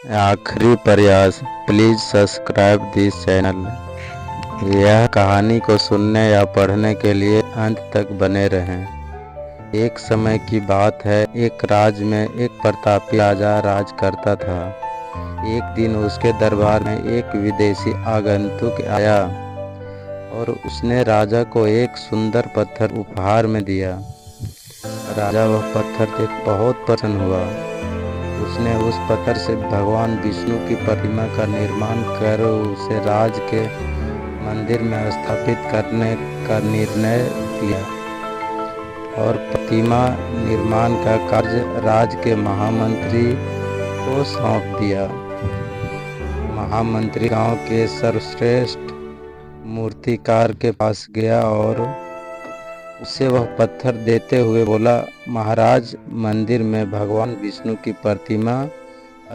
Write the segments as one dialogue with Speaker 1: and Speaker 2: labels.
Speaker 1: आखिरी प्रयास, please subscribe this channel. यह कहानी को सुनने या पढ़ने के लिए अंत तक बने रहें। एक समय की बात है, एक राज्य में एक प्रतापी राजा राज करता था। एक दिन उसके दरबार में एक विदेशी आगंतुक आया और उसने राजा को एक सुंदर पत्थर उपहार में दिया। राजा वह पत्थर देख बहुत प्रसन्न हुआ। उसने उस पत्थर से भगवान विष्णु की प्रतिमा का निर्माण कर उसे राज के मंदिर में स्थापित करने का निर्णय लिया और प्रतिमा निर्माण का कार्य राज के महामंत्री को सौंप दिया। महामंत्री गांव के सर्वश्रेष्ठ मूर्तिकार के पास गया और उसे वह पत्थर देते हुए बोला, महाराज, मंदिर में भगवान विष्णु की प्रतिमा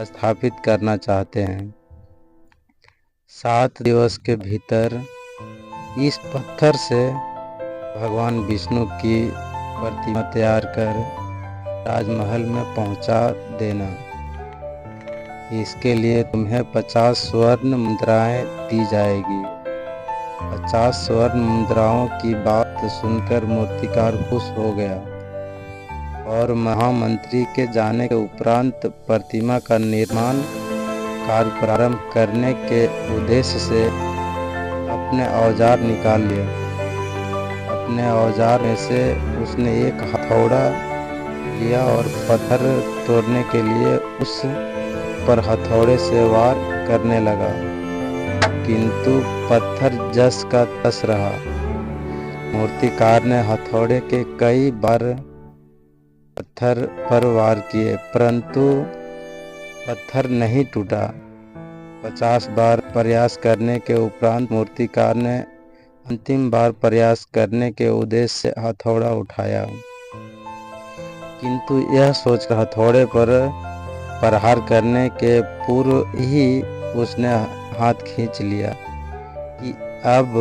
Speaker 1: स्थापित करना चाहते हैं। 7 दिवस के भीतर इस पत्थर से भगवान विष्णु की प्रतिमा तैयार कर राजमहल में पहुंचा देना। इसके लिए तुम्हें 50 स्वर्ण मुद्राएं दी जाएगी। 50 स्वर्ण मुद्राओं की बात सुनकर मूर्तिकार खुश हो गया और महामंत्री के जाने के उपरांत प्रतिमा का निर्माण कार्य प्रारंभ करने के उद्देश्य से अपने औजार निकाल लिए। अपने औजार में से उसने एक हथौड़ा लिया और पत्थर तोड़ने के लिए उस पर हथौड़े से वार करने लगा, किंतु पत्थर जस का तस रहा। मूर्तिकार ने हथौड़े के कई बार पत्थर पर वार किए, परंतु पत्थर नहीं टूटा। 50 बार प्रयास करने के उपरांत मूर्तिकार ने अंतिम बार प्रयास करने के उद्देश्य से हथौड़ा उठाया, किंतु यह सोचकर हथौड़े पर प्रहार करने के पूर्व ही उसने हाथ खींच लिया कि अब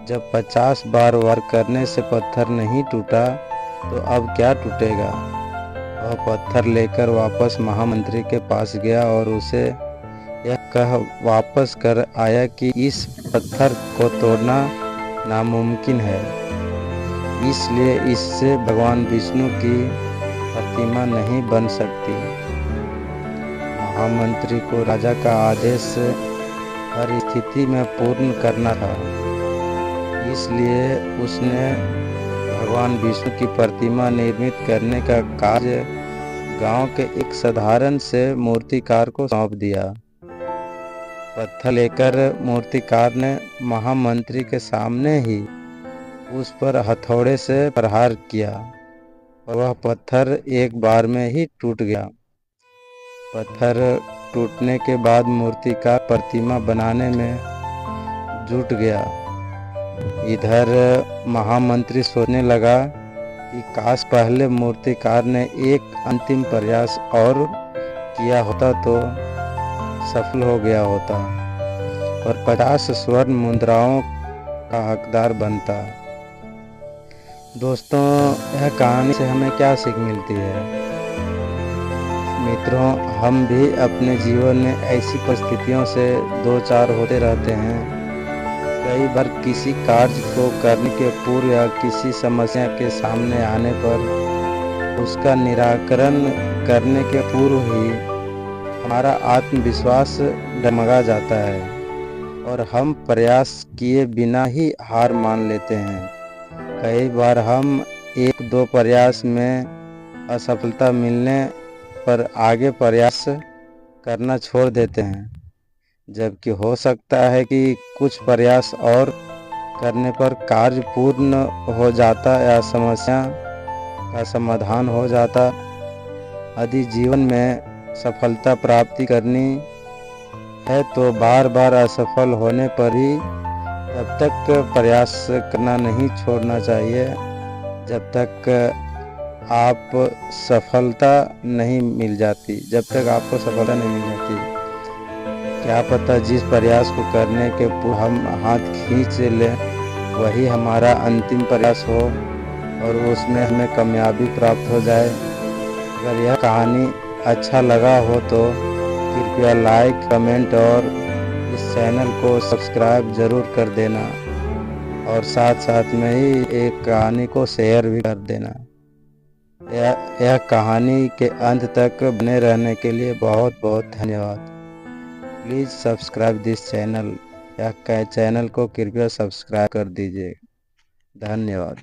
Speaker 1: जब 50 बार वार करने से पत्थर नहीं टूटा तो अब क्या टूटेगा। वह पत्थर लेकर वापस महामंत्री के पास गया और उसे यह कह वापस कर आया कि इस पत्थर को तोड़ना नामुमकिन है, इसलिए इससे भगवान विष्णु की प्रतिमा नहीं बन सकती। महामंत्री को राजा का आदेश हर स्थिति में पूर्ण करना था, इसलिए उसने भगवान विष्णु की प्रतिमा निर्मित करने का कार्य गांव के एक साधारण से मूर्तिकार को सौंप दिया। पत्थर लेकर मूर्तिकार ने महामंत्री के सामने ही उस पर हथौड़े से प्रहार किया और वह पत्थर एक बार में ही टूट गया। पत्थर टूटने के बाद मूर्तिकार प्रतिमा बनाने में जुट गया। इधर महामंत्री सोचने लगा कि काश पहले मूर्तिकार ने एक अंतिम प्रयास और किया होता तो सफल हो गया होता और 50 स्वर्ण मुद्राओं का हकदार बनता। दोस्तों, यह कहानी से हमें क्या सीख मिलती है? मित्रों, हम भी अपने जीवन में ऐसी परिस्थितियों से दो चार होते रहते हैं। कई बार किसी कार्य को करने के पूर्व या किसी समस्या के सामने आने पर उसका निराकरण करने के पूर्व ही हमारा आत्मविश्वास डगमगा जाता है और हम प्रयास किए बिना ही हार मान लेते हैं। कई बार हम 1-2 प्रयास में असफलता मिलने पर आगे प्रयास करना छोड़ देते हैं, जबकि हो सकता है कि कुछ प्रयास और करने पर कार्य पूर्ण हो जाता या समस्या का समाधान हो जाता। यदि जीवन में सफलता प्राप्ति करनी है तो बार बार असफल होने पर ही तब तक प्रयास करना नहीं छोड़ना चाहिए जब तक आप सफलता नहीं मिल जाती, जब तक आपको सफलता नहीं मिल जाती। क्या पता जिस प्रयास को करने के पूर्व हम हाथ खींच लें वही हमारा अंतिम प्रयास हो और उसमें हमें कामयाबी प्राप्त हो जाए। अगर यह कहानी अच्छा लगा हो तो कृपया लाइक, कमेंट और इस चैनल को सब्सक्राइब ज़रूर कर देना और साथ साथ में ही एक कहानी को शेयर भी कर देना। यह कहानी के अंत तक बने रहने के लिए बहुत बहुत धन्यवाद। Please subscribe this channel. यह चैनल को कृपया सब्सक्राइब कर दीजिए। धन्यवाद।